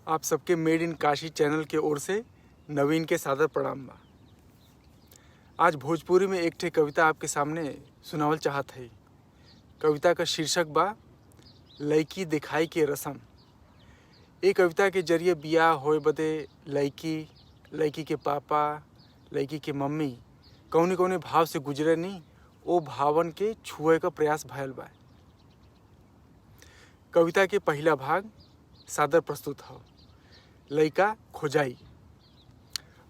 आप सबके made in Kashi channel के ओर से नवीन के सादर प्रणाम बा। आज भोजपुरी में एक ठे कविता आपके सामने सुनावल चाहत है। कविता का शीर्षक बा लइकी दिखाई के रसम। ये कविता के जरिए बियाह होए बदे लइकी के पापा, लइकी के मम्मी कौने कौने भाव से गुजरे नी ओ भावन के छुए का प्रयास भयल बा। कविता के पहला भाग सादर प्रस्तुत हो। लइका खोजाई।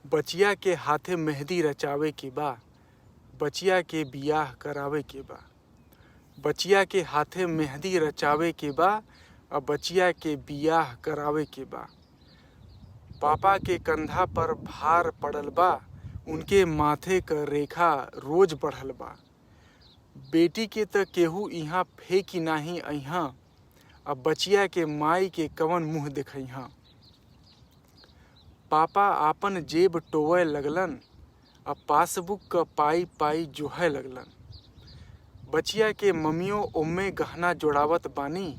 बचिया के हाथे मेहंदी रचावे के बा, बचिया के बियाह करावे के बा। बचिया के हाथे मेहंदी रचावे के बा, अब बचिया के बियाह करावे के बा। पापा के कंधा पर भार पड़ल बा, उनके माथे क रेखा रोज बढ़ल बा। बेटी के त केहू इहाँ फेंकी नाही अइहाँ, अब बचिया के माई के कवन मुँह देखइहाँ। पापा आपन जेब टोवे लगलन, अब पासबुक क पाई पाई जोहे लगलन। बचिया के मम्मियों ओम्मे गहना जोड़ावत बानी,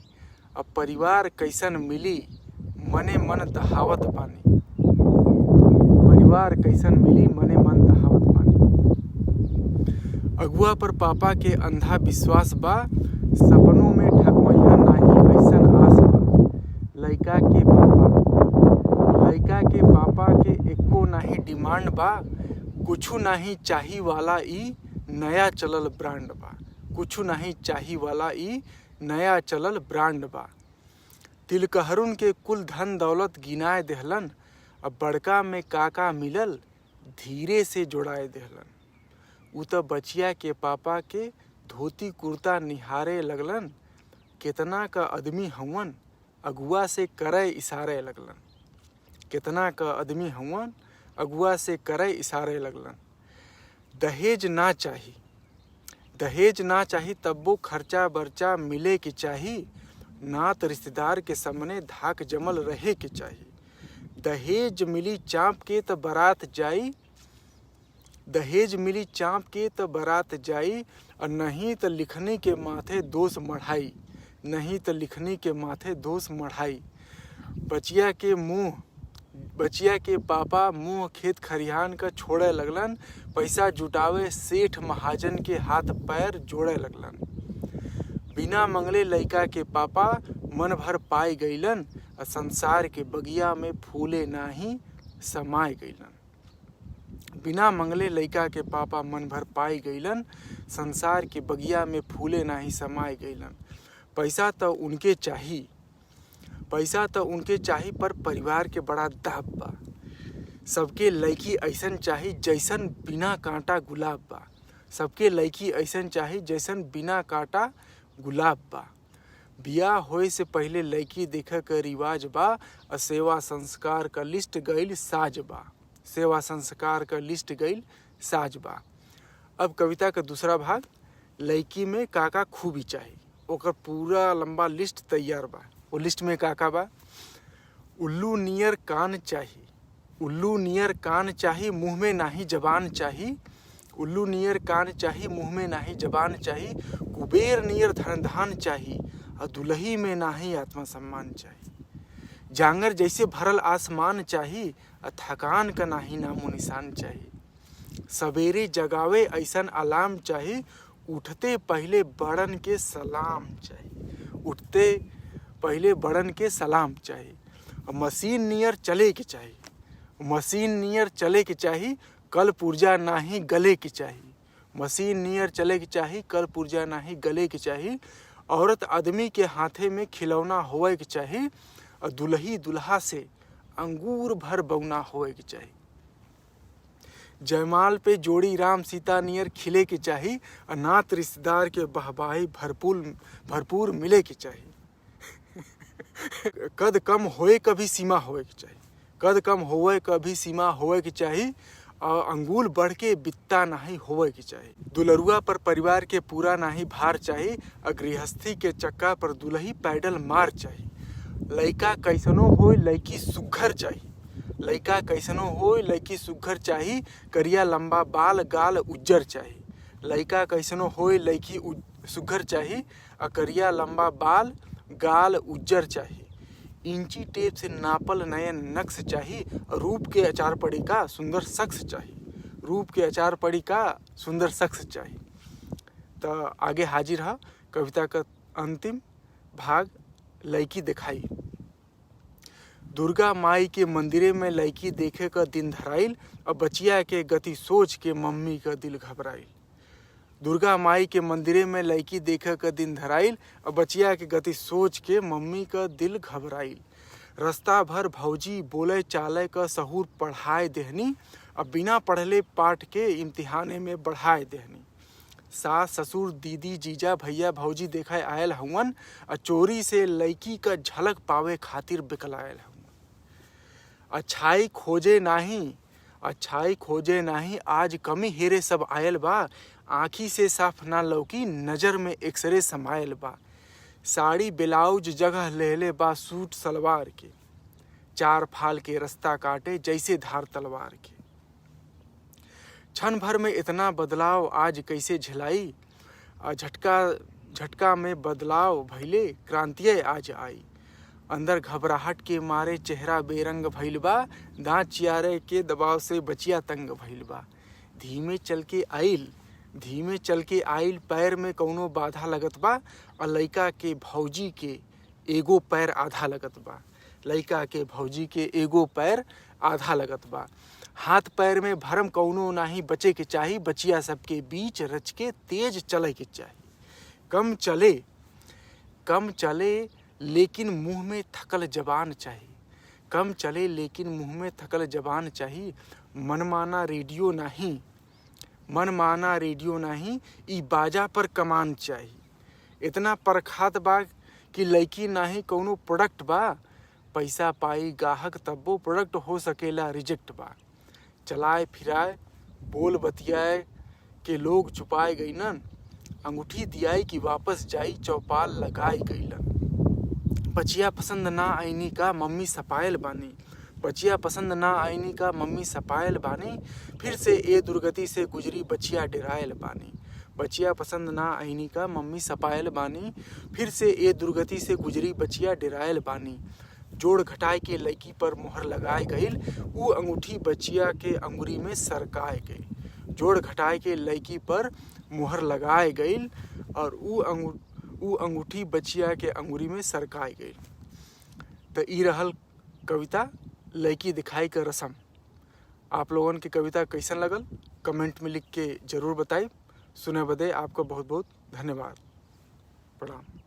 अब परिवार कैसन मिली मने मन दहावत बानी। परिवार कैसन मिली मने मन दहावत बानी। अगुआ पर पापा के अंधा विश्वास बा, सपनों में ठगवइहा नाही ऐसन आस बा। लइका के पापा के एको नाही डिमांड बा, कुछु नाही चाही वाला ई नया चलल ब्रांड बा। कुछु नाही चाही वाला ई नया चलल ब्रांड बा। तिलकहरुन के कुल धन दौलत गिनाए देहलन, अब बड़का में काका मिलल धीरे से जोड़ाए देहलन। उ त बचिया के पापा के धोती कुर्ता निहारे लगलन, केतना का आदमी हवन अगुआ से करे इशारे लगलन। केतना का आदमी हवन अगुआ से करे इशारे लगलन। दहेज ना चाही तब्बो खर्चा बर्चा मिले के चाही, नात रिश्तेदार के सामने धाक जमल रहे के चाही। दहेज मिली चाँप के त बारात जाई, दहेज मिली चाँप के त बारात जाई, और नहीं त लिखनी के माथे दोष मढ़ाई, नहीं त लिखनी के माथे दोष मढ़ाई। बचिया के पापा मुँह खेत खरिहान का छोड़े लगलन, पैसा जुटावे सेठ महाजन के हाथ पैर जोड़े लगलन। बिना मंगले लइका के पापा मन भर पाई गईलन, और संसार के बगिया में फूले नाही समाय गईलन। बिना मंगले लइका के पापा मन भर पाई गईलन, संसार के बगिया में फूले नाही समाय गईलन। पैसा तो उनके चाही पर परिवार के बड़ा दाब बा। सबके लइकी ऐसन चाही जैसन बिना कांटा गुलाब बा। सबके लइकी ऐसन चाही जैसन बिना कांटा गुलाब बा। बियाह होए से पहले लइकी देखे के रिवाज बा, और सेवा संस्कार का लिस्ट गईल साज बा। सेवा संस्कार का लिस्ट गईल साज बा। अब कविता का दूसरा भाग लइकी में काका खूबी चाही, ओकर पूरा लंबा लिस्ट तैयार बा। वो लिस्ट में काका बा। उल्लू नियर कान चाही मुँह में नाही जबान चाही। उल्लू नियर कान चाही मुँह में नाही जबान चाही। कुबेर नियर धन चाही, और दुलही में नाही आत्मसम्मान चाही। जांगर जैसे भरल आसमान चाही, और थकान का नाही नामो निशान चाही। सवेरे जगावे ऐसन अलार्म चाही, उठते पहले बड़न के सलाम चाही। उठते पहले बड़न के सलाम चाही। मशीन नियर चले के चाही, कल पुर्जा नाही गले के चाही। मशीन नियर चले के चाही, कल पुर्जा नाही गले के चाही। औरत आदमी के हाथे में खिलौना होए के चाही, और दुल्ही दुल्हा से अंगूर भर बौना होए के चाही। जयमाल पे जोड़ी राम सीता नियर खिले के चाही, और नात रिश्तेदार के बहबाही भरपूर मिले के चाही। कद कम होए कभी सीमा होए के चाही। कद कम होए कभी सीमा होए के चाही, और अंगूल बढ़ के बित्ता नाही होए के चाही। दुलरुआ पर परिवार के पूरा नाही भार चाही, और गृहस्थी के चक्का पर दुलही पैडल मार चाही। लइका कैसनो होए लइकी सुघर चाही। लइका कैसनो होए लइकी सुघर चाही, करिया लंबा बाल गाल उज्जर चाही। लइका कैसनो होए लइकी सुघर चाही, और करिया लंबा बाल गाल उज्जर चाही। इंची टेप से नापल नयन नक्श चाही, रूप के अचार पड़ी का सुंदर शख्स चाही। रूप के अचार पड़ी का सुंदर शख्स चाही। तो आगे हाजिर है कविता का अंतिम भाग, लड़की दिखाई। दुर्गा माई के मंदिरे में लड़की देखे का दिन धराइल, और बचिया के गति सोच के मम्मी का दिल घबराइल। दुर्गा माई के मंदिरे में लड़की देखे का दिन धराइल, और बचिया के गति सोच के मम्मी का दिल घबराइल। रास्ता भर भौजी बोले चाले का सहूर पढ़ाए देहनी, अब बिना पढ़ले पाठ के इम्तिहाने में बढ़ाए देहनी। सास ससुर दीदी जीजा भैया भौजी देखाए आयल हवन, और चोरी से लड़की का झलक पावे खातिर बिकलायल हवन। अच्छाई खोजे नाही आज कमी हेरे सब आयल बा, आँखी से साफ ना लौकी नजर में एक्सरे समायल बा। साड़ी ब्लाउज जगह लेले बा सूट सलवार के, चार फाल के रास्ता काटे जैसे धार तलवार के। क्षण भर में इतना बदलाव आज कैसे झेलाई, झटका में बदलाव भइले क्रांतिये आज आई। अंदर घबराहट के मारे चेहरा बेरंग भइल बा, दांत चियारे के दबाव से बचिया तंग भइल बा। धीमे चल के आइल पैर में कौनो बाधा लगत बा, और लइका के भौजी के एगो पैर आधा लगत बा। लइका के भौजी के एगो पैर आधा लगत बा। हाथ पैर में भरम कौनो नाही बचे के चाही, बचिया सबके बीच रच के तेज चले के चाही। कम चले लेकिन मुंह में थकल जबान चाहिए। कम चले लेकिन मुंह में थकल जबान चाहिए। मनमाना रेडियो नहीं ई बाजा पर कमान चाहिए। इतना परखात बा कि लड़की नाही कौनो प्रोडक्ट बा, पैसा पाई गाहक तब्बो प्रोडक्ट हो सकेला रिजेक्ट बा। चलाए फिराए बोल बतियाए के लोग चुपाए गईलन, अंगूठी दियाई कि वापस जाई चौपाल लगाई गईलन। बचिया पसंद ना आईनी का मम्मी सपायल बानी, बचिया पसंद ना आईनी का मम्मी सपायल बानी। फिर से ए दुर्गति से गुजरी बचिया डेरायल बानी। बचिया पसंद ना आईनी का मम्मी सपायल बानी, फिर से ए दुर्गति से गुजरी बचिया डेरायल बानी। जोड़ घटाए के लड़की पर मोहर लगाए गईल, ऊ अंगूठी बचिया के अंगुरी में सरकाए गई। जोड़ घटाए के लड़की पर मोहर लगाए गईल, और ऊ अंगूठी बचिया के अंगुरी में सरकाए गई। तो ई रहल कविता लड़की दिखाई का रसम। आप लोगन की कविता कैसन लगल कमेंट में लिख के जरूर बताइए। सुने बदे आपका बहुत बहुत धन्यवाद। प्रणाम।